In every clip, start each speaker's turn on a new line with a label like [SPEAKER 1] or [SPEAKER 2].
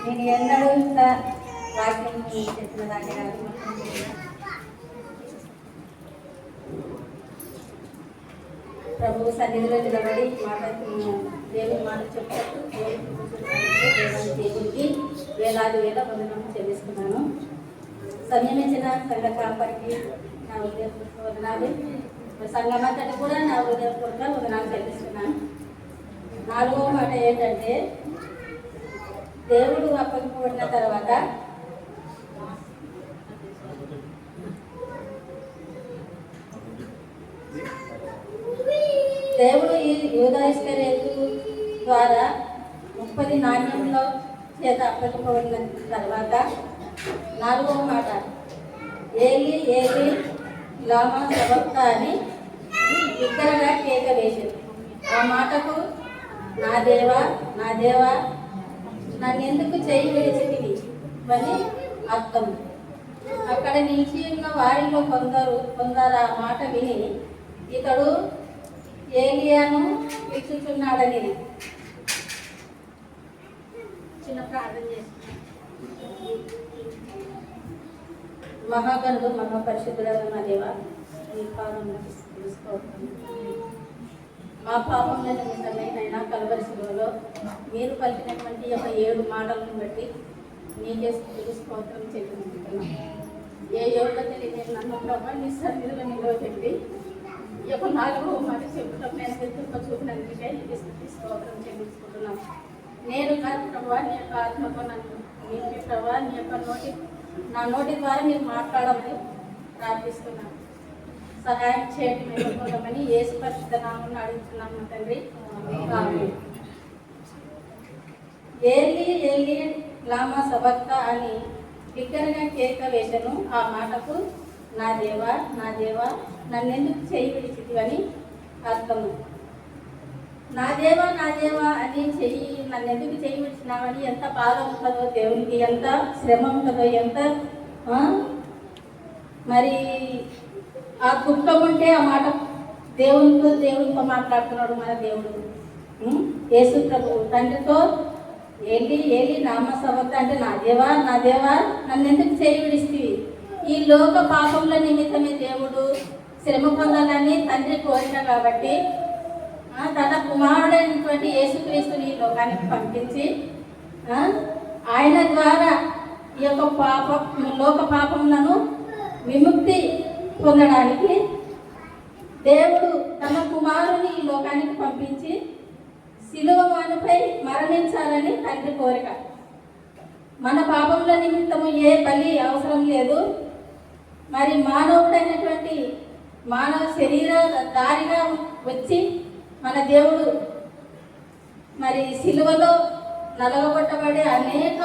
[SPEAKER 1] నేను ఎన్నడూ ఇంత వాక్యం చెప్పిన దాన్ని కాదు. ప్రభు సన్నిధిలో నిలబడి దేవుని మాట చెప్తూ దేవునికి వేలాది వేల వందనము చెల్లిస్తున్నాను. సంయమించిన సంఘ కాపరికి నా హృదయపూర్వక వదనాలు, సంఘమంతటి కూడా నా హృదయపూర్వక వదనాలు చెల్లిస్తున్నాను. 4వ మాట ఏంటంటే, దేవుడు అప్పగింపబడిన తర్వాత దేవుడు ఈ యూదా ఇస్కరియోతు ద్వారా 30 నాణ్యంలో చేత అప్పగింపబడిన తర్వాత 4వ మాట, ఏలి ఏలి లామా సబక్తా అని బిగ్గరగా కేక వేసింది. ఆ మాటకు నా దేవా నా దేవా నన్ను ఎందుకు చేయి విడిచితివి అని అర్థం. అక్కడ నిలిచి ఉన్న వారిలో కొందరు ఆ మాట విని ఇతడు ఏలియాను పిలుచుచున్నాడని చిన్న ప్రార్థన చేసి, మహాగణుడు మహాపరిశుద్ధుడైన దేవా, ఈ పాపం తెలుసుకోవడం మా పాపంలో నిమిత్తమైనా కలవరి శిలువలో మీరు పలికినటువంటి యొక్క 7 మాటలను బట్టి మీకే స్తోత్రం చెల్లించుకుంటున్నాం. ఏ యోగ్యత నేను నన్ను ప్రభావ నీ సన్నిధిలో నిలవబెట్టి ఈ యొక్క 4వ మాట చెప్పడం నేను ఎదురు చూపినందుకే స్తోత్రం చెల్లించుకుంటున్నాం. నేను కాదు ప్రభావ, నీ యొక్క ఆత్మకు నన్ను మీ ప్రభావ నీ యొక్క నా నోటి ద్వారా మీరు మాట్లాడమని ప్రార్థిస్తున్నాను. సహాయం చేయండి మేలుకోవడమని యేసు పరిశుద్ధ నామమున అడుగుతున్నాము తండ్రి, ఆమేన్. ఏలి ఏలి లామా సబక్తా అని బిగ్గరగా కేక వేసెను. ఆ మాటకు నా దేవా నా దేవా నన్నెందుకు చేయి విడిచితివని అర్థము. నా దేవా అని నన్నెందుకు చేయి విడిచినావని ఎంత బాధ ఉంటుందో దేవునికి, ఎంత శ్రమ ఉంటుందో, ఎంత మరి ఆ దుఃఖం ఉంటే ఆ మాట దేవునితో మాట్లాడుతున్నాడు మన దేవుడు. యేసు ప్రభు తండ్రితో ఏలి ఏలి నామ సవత అంటే నా దేవా నన్ను ఎందుకు చేయి విడిస్తీవి. ఈ లోక పాపముల నిమిత్తమే దేవుడు శ్రమ పొందాలని తండ్రి కోరిన కాబట్టి తన కుమారుడైనటువంటి యేసుక్రీస్తుని ఈ లోకానికి పంపించి ఆయన ద్వారా ఈ యొక్క లోక పాపములను విముక్తి పొందడానికి దేవుడు తన కుమారుని ఈ లోకానికి పంపించి శిలువ మానుపై మరణించాలని తండ్రి కోరిక. మన పాపముల నిమిత్తము ఏ బలి అవసరం లేదు. మరి మానవుడైనటువంటి మానవ శరీర దారిగా వచ్చి మన దేవుడు మరి శిలువలో నలగొట్టబడి అనేక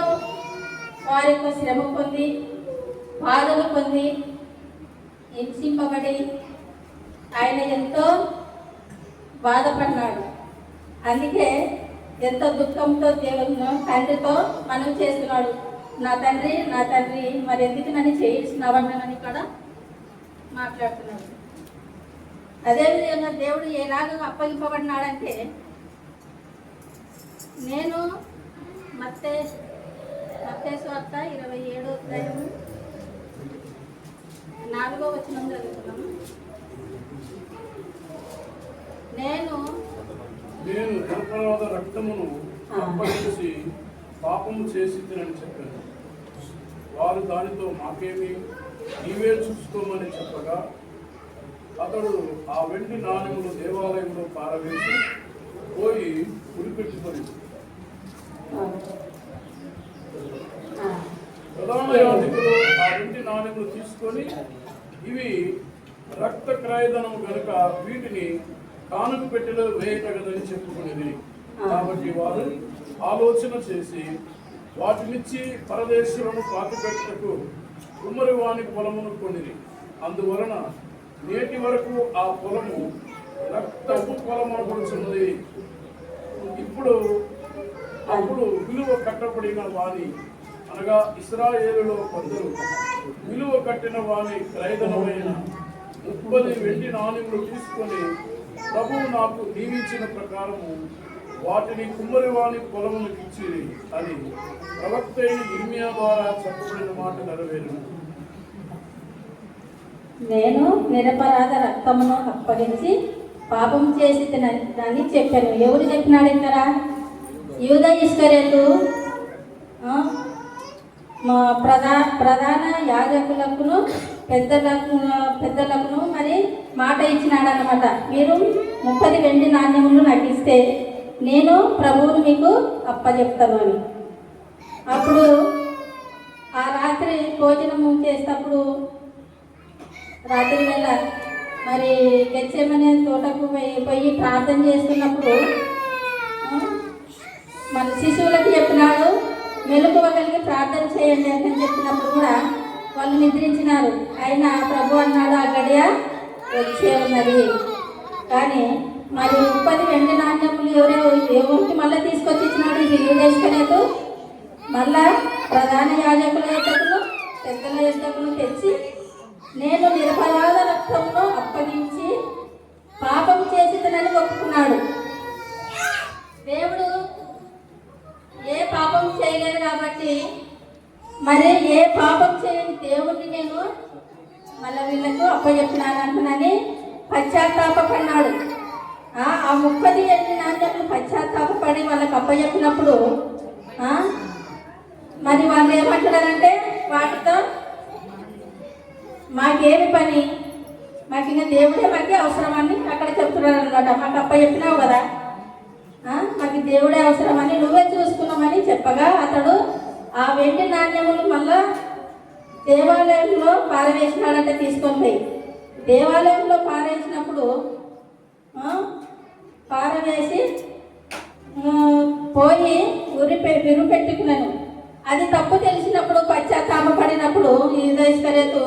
[SPEAKER 1] వారితో శ్రమ పొంది బాధలు పొంది హింసింపబడి ఆయన ఎంతో బాధపడినాడు. అందుకే ఎంతో దుఃఖంతో దేవుని తండ్రితో మనం చేస్తున్నాడు, నా తండ్రి మరి ఎందుకు నన్ను చేయించినావని కూడా మాట్లాడుతున్నాడు. అదేవిధంగా దేవుడు ఎలాగ అప్పగింపబడినాడంటే, నేను మత్తయి సువార్త 27వ అధ్యాయము 4వ వచనం చదువుతున్నాము. నేను
[SPEAKER 2] ధర్మరాజ రక్తమును అప్పగించి పాపము చేసిద్దనని చెప్పాను. వారు దానితో మాకేమి, నీవే చూసుకోమని చెప్పగా అతడు ఆ వెండి నాణెములు దేవాలయంలో పారవేసి పోయి ఉరిపెట్టుకొని ప్రధాన యాజకులు ఆ వెండి నాణెములు తీసుకొని, ఇవి రక్త క్రయధనము కనుక వీటిని కానుక పెట్టెలో వేయకూడదని చెప్పుకునేది. కాబట్టి వారు ఆలోచన చేసి వాటినిచ్చి పరదేశులను పాతిపెట్టుటకు కుమ్మరి వాని పొలమును కొనిది. అందువలన నేటి వరకు ఆ పొలము రక్తపు పొలమనబడుచున్నది. అప్పుడు విలువ కట్టబడిన వాని, అనగా ఇశ్రాయేలులో కొందరు విలువ కట్టిన వాని క్రయధనమైన 30 వెండి నాణెములు తీసుకొని, ప్రభువు నాకు నియమించిన ప్రకారము వాటిని కుమ్మరి వాని పొలములకు ఇచ్చి అది ప్రవక్త అయిన ఇర్మియా ద్వారా చెప్పబడిన మాట నెరవేరును.
[SPEAKER 1] నేను నిరపరాధ రక్తమును అప్పగించి పాపం చేసి తినని చెప్పాను. ఎవరు చెప్పినాడు ఇక్కడ? యూదా ఇస్కరియోతు మా ప్రధాన యాజకులకును పెద్దలకును మరి మాట ఇచ్చినాడు అన్నమాట. మీరు 30 వెండి నాణ్యములు నాకు ఇస్తే నేను ప్రభువును మీకు అప్పచెప్తాను అని. అప్పుడు ఆ రాత్రి భోజనము చేసేటప్పుడు రాత్రి వేళ మరి గెత్సేమనే తోటకు పోయి ప్రార్థన చేస్తున్నప్పుడు మన శిశువులకు చెప్పినాడు, మెలకువ కలిగి ప్రార్థన చేయండి అని చెప్పినప్పుడు కూడా వాళ్ళు నిద్రించినారు. అయినా ప్రభు అన్నాడు, ఆ గడియ వచ్చే ఉన్నది. కానీ మరి 30 వెండి నాణ్యములు ఎవరికి మళ్ళీ తీసుకొచ్చి ఇచ్చినాడు యూదా ఇస్కరియోతు. మళ్ళా ప్రధాన యాజకుల యొద్దకును పెద్దల యొద్దకును తెచ్చి నేను నిరపరాధ రక్తమును అప్పగించి పాపం చేసినని ఒప్పుకున్నాడు. దేవుడు ఏ పాపం చేయలేదు కాబట్టి మరి ఏ పాపం చేయని దేవుడిని నేను మళ్ళీ వీళ్ళకు అప్పచెప్పినాను అంటున్నాని పశ్చాత్తాపడినాడు. ఆ 30 వెండి నాణ్యములు పశ్చాత్తాపడి వాళ్ళకి అప్పచెప్పినప్పుడు మరి వాళ్ళు ఏమంటున్నారంటే, వాటితో మాకేమి పని, మాకు ఇంకా దేవుడే మాకే అవసరమని అక్కడ చెప్తున్నారు అనమాట. మాకు అప్పచెప్పినావు కదా, మాకు దేవుడే అవసరమని నువ్వే చూసుకున్నామని చెప్పగా అతడు ఆ వెండి నాణ్యములు మళ్ళా దేవాలయంలో పారవేసినాడంటే తీసుకొని పోయి. దేవాలయంలో పారేసినప్పుడు పారవేసి పోయి విరు పెట్టుకున్నాను. అది తప్పు తెలిసినప్పుడు పశ్చాత్తాపడినప్పుడు యూదా ఇస్కరియోతు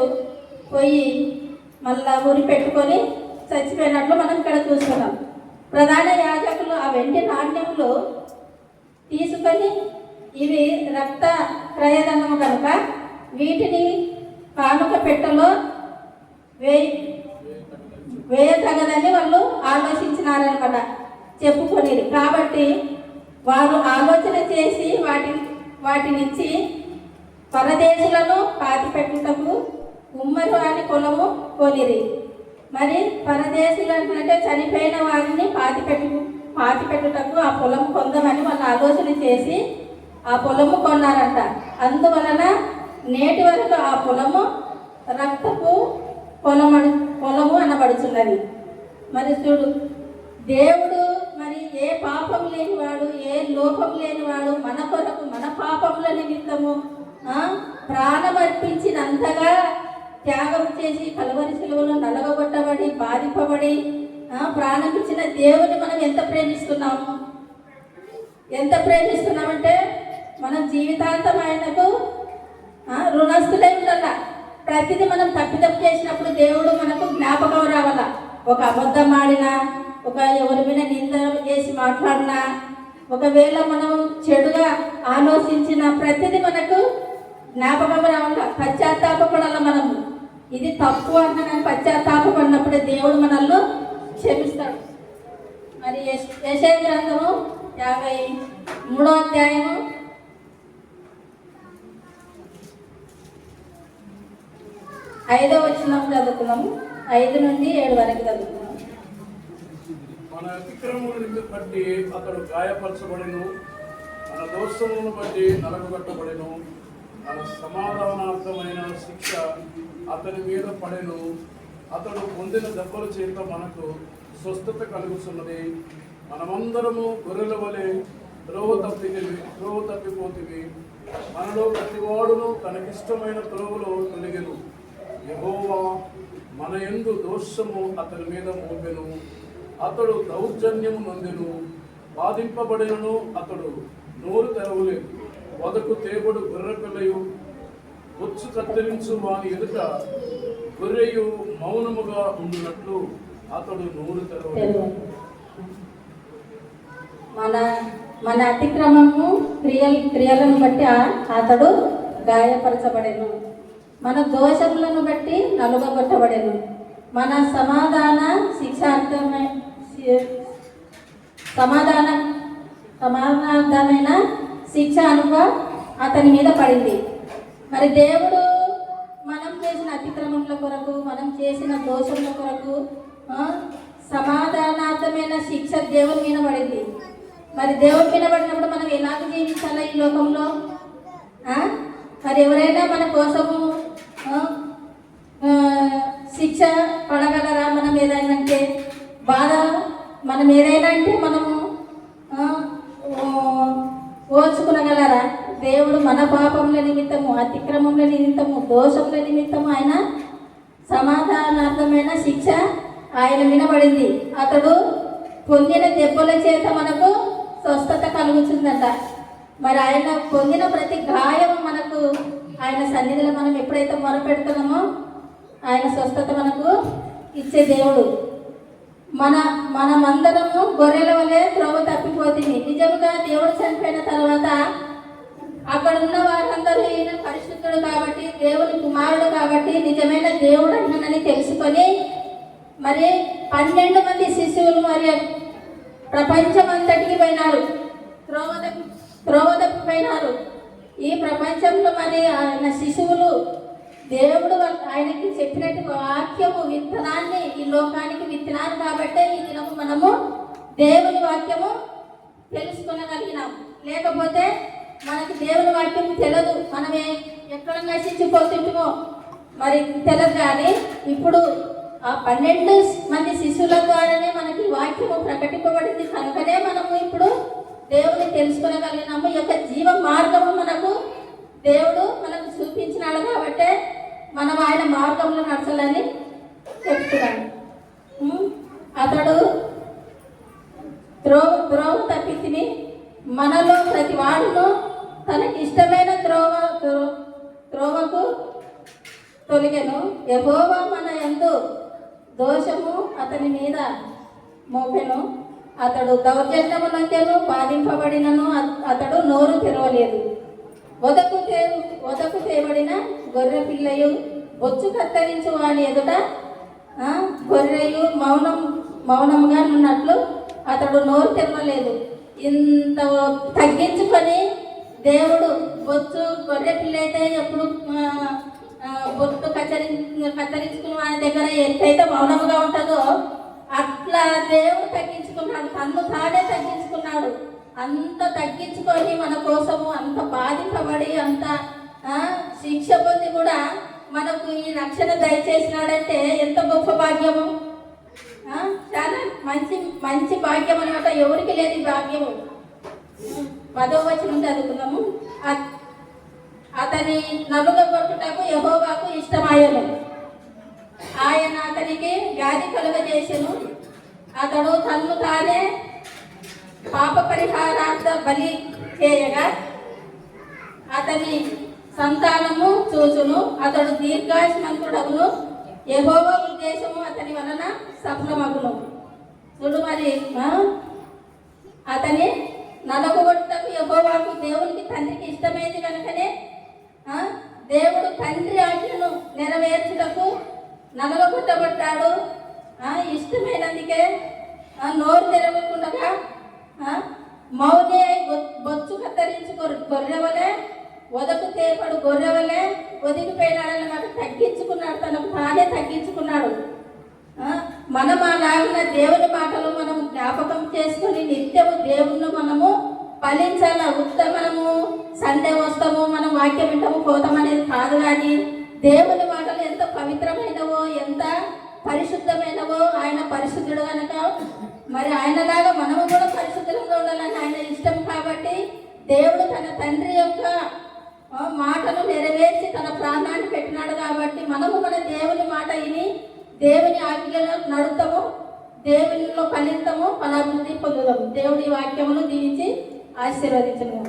[SPEAKER 1] పోయి మళ్ళా ఊరి పెట్టుకొని చచ్చిపోయినట్లు మనం ఇక్కడ చూస్తున్నాం. ప్రధాన యాజకులు ఆ వెండి నాణ్యములు తీసుకొని ఇవి రక్త క్రయధనము కనుక వీటిని కానుక పెట్టెలో వేయతగదని వాళ్ళు ఆలోచించినారనమాట, చెప్పుకొని. కాబట్టి వారు ఆలోచన చేసి వాటినిచ్చి పరదేశులను పాతిపెట్టుటకు ఉమ్మరు అని పొలము కొనిరి. మరి పరదేశులు అంటే చనిపోయిన వారిని పాతిపెట్టుటకు ఆ పొలము కొందామని వాళ్ళు ఆలోచన చేసి ఆ పొలము కొన్నారంట. అందువలన నేటి వరకు ఆ పొలము రక్తపు పొలము అనబడుచున్నది. మరి చూడు, దేవుడు మరి ఏ పాపం లేనివాడు, ఏ లోపం లేనివాడు మన కొరకు మన పాపముల నిమిత్తము ప్రాణం అర్పించినంతగా త్యాగం చేసి కలువరి శిలువలో నలగొట్టబడి బాధింపబడి ప్రాణం ఇచ్చిన దేవుని మనం ఎంత ప్రేమిస్తున్నామంటే మనం జీవితాంతం ఆయనకు రుణస్థులై ఉండాల. ప్రతిదీ మనం తప్పు చేసినప్పుడు దేవుడు మనకు జ్ఞాపకం రావాల. ఒక అబద్ధం ఆడినా, ఒక ఎవరి మీద నింద చేసి మాట్లాడినా, ఒకవేళ మనం చెడుగా ఆలోచించిన ప్రతిదీ మనకు జ్ఞాపకం రావాల. పశ్చాత్తాపడాల. మనము ఇది తప్పు అంటే నేను పశ్చాత్తాపడినప్పుడే దేవుడు మనల్ని క్షమిస్తాడు. మరి యెషయా గ్రంథము 53వ అధ్యాయము 5వ వచనం చదువుకున్నాము. 5 నుండి 7 వరకు చదువుకున్నాము.
[SPEAKER 2] మన అతిక్రమములను బట్టి అతడు గాయపరచబడెను, మన దోషములను బట్టి నలగొట్టబడెను, మన సమాధానార్థమైన శిక్ష అతని మీద పడెను, అతడు పొందిన దెబ్బల చేత మనకు స్వస్థత కలుగుతున్నది. మనమందరము గొర్రెల వలె త్రోవ తప్పిపోతివి, మనలో ప్రతివాడును తనకిష్టమైన త్రోవలో తొలగెను. యెహోవా మన యందు దోషము అతని మీద మోపెను, అతడు దౌర్జన్యము నొందెను, బాధింపబడినను అతడు నోరు తెరవలేదు. వదకు తేబడు గొర్రె పిల్లయు బొచ్చు కత్తిరించు వాని ఎదుట గొర్రెయు మౌనముగా ఉండునట్లు అతడు నోరు తెరవలేదు.
[SPEAKER 1] మన అతిక్రమము క్రియలను బట్టి అతడు గాయపరచబడెను, మన దోషములను బట్టి నలుగగొట్టబడెను. మన సమాధాన సమానార్థమైన శిక్ష అతని మీద పడింది. మరి దేవుడు మనం చేసిన అతిక్రమముల కొరకు, మనం చేసిన దోషముల కొరకు సమాధానార్థమైన శిక్ష దేవుని మీద పడింది. మరి దేవుని మీద పడినప్పుడు మనం ఎలాగ జీవించాలా ఈ లోకంలో? మరి ఎవరైనా మన కోసము శిక్ష పడగలరా? మనం ఏదైనా అంటే బాధ, మనం ఏదైనా అంటే మనము ఓర్చుకునగలరా? దేవుడు మన పాపముల నిమిత్తము, అతిక్రమముల నిమిత్తము, దోషముల నిమిత్తము ఆయన సమాధానార్థమైన శిక్ష ఆయన వినబడింది. అతడు పొందిన దెబ్బల చేత మనకు స్వస్థత కలుగుతుందట. మరి ఆయన పొందిన ప్రతి గాయం మనకు ఆయన సన్నిధిలో మనం ఎప్పుడైతే మొరపెడుతున్నామో ఆయన స్వస్థత మనకు ఇచ్చే దేవుడు. మనమందరము గొర్రెల వలె త్రోవ తప్పిపోతుంది. నిజంగా దేవుడు చనిపోయిన తర్వాత అక్కడ ఉన్న వారందరూ ఈయన పరిశుద్ధుడు కాబట్టి, దేవుని కుమారుడు కాబట్టి, నిజమైన దేవుడు అన్నని తెలుసుకొని మరి 12 మంది శిశువులు మరి ప్రపంచం అంతటికి పోయినారు, త్రోవ తప్పిపోయినారు. ఈ ప్రపంచంలో మరి ఆయన శిశువులు దేవుడు ఆయనకి చెప్పినట్టు వాక్యము విత్తనాన్ని ఈ లోకానికి విత్తనాలు కాబట్టి ఈ దినము మనము దేవుని వాక్యము తెలుసుకొనగలిగినాం. లేకపోతే మనకి దేవుని వాక్యం తెలియదు, మనమే ఎక్కడ నశించిపోతుంటామో మరి తెలియదు. కానీ ఇప్పుడు ఆ 12 మంది శిశువుల ద్వారానే మనకి వాక్యము ప్రకటింపబడింది కనుకనే మనము ఇప్పుడు దేవుని తెలుసుకొనగలిగినాము. ఈ యొక్క జీవ మార్గము మనకు దేవుడు మనకు చూపించినాడు కాబట్టి మనం ఆయన మార్గంలో నడచాలని చెప్తున్నాడు. అతడు త్రోవ తప్పితిని, మనలో ప్రతి వాడును తనకి ఇష్టమైన త్రోవకు తొలిగెను. యెహోవా మన యందు దోషము అతని మీద మోపెను. అతడు దౌర్జన్యమునందెను బాధింపబడినను అతడు నోరు తెరవలేదు. వదకు తేబడిన గొర్రె పిల్లయు బొచ్చు కత్తరించు వాని ఎదుట గొర్రెయు మౌనముగా ఉన్నట్లు అతడు నోరు తెరవలేదు. ఇంత తగ్గించుకొని దేవుడు బొచ్చు గొర్రె పిల్ల అయితే ఎప్పుడు బొట్టు కత్తిరించుకుని వాని దగ్గర ఎంతైతే మౌనముగా ఉంటుందో అట్లా దేవుడు తగ్గించుకున్నాడు, తన్ను తానే తగ్గించుకున్నాడు. అంత తగ్గించుకొని మన కోసము అంత బాధింపబడి అంత శిక్ష పొంది కూడా మనకు ఈ రక్షణ దయచేసినాడంటే ఎంత గొప్ప భాగ్యము! చాలా మంచి మంచి భాగ్యం అనమాట. ఎవరికి లేదు ఈ భాగ్యము. 10వ వచనం చదువుకున్నాము. అతని నలుగగొట్టుటకు యెహోవాకు ఇష్టమాయను, ఆయన అతనికి వ్యాధి కలుగజేసెను. అతడు తన్ను తానే పాప పరిహారార్థ బలి చేయగా అతని సంతానము చూచును. అతడు దీర్ఘాయుష్మంతుడగును, యెహోవా ఉద్దేశము అతని వలన సఫలమగును. చూడు మరి అతని నలగొట్టకు యెహోవాకు దేవునికి తండ్రికి ఇష్టమైంది కనుకనే దేవుడు తండ్రి ఆజ్ఞను నెరవేర్చుటకు నలగొట్టబడ్డాడు. ఇష్టమైనందుకే నోరు తెరవకుండా మౌని బొచ్చు కత్తరించు గొర్రెవలే వదకు తేపడు గొర్రెవలే ఒదిగిపోయినాడన్నమాట. తగ్గించుకున్నాడు, తనకు తానే తగ్గించుకున్నాడు. మనం అలాగిన దేవుని మాటలు మనం జ్ఞాపకం చేసుకుని నిత్యము దేవుణ్ణి మనము ఫలించాల. మనము సండే వస్తాము, మనం వాక్యం వింటాము పోతాం అనేది కాదు. కానీ దేవుని మాటలు ఎంత పవిత్రమైనవో, ఎంత పరిశుద్ధమైనవో, ఆయన పరిశుద్ధుడు కనుక మరి ఆయనలాగా మనము కూడా పరిశుద్ధంగా ఉండాలని ఆయన ఇష్టం. కాబట్టి దేవుడు తన తండ్రి యొక్క మాటను నెరవేర్చి తన ప్రాణాన్ని పెట్టినాడు. కాబట్టి మనము మన దేవుని మాట విని దేవుని ఆజ్ఞలో నడుతాము, దేవునిలో ఫలిస్తాము, ఫలాభివృద్ధి పొందుదాము. దేవుడి వాక్యమును దీవించి ఆశీర్వదించను.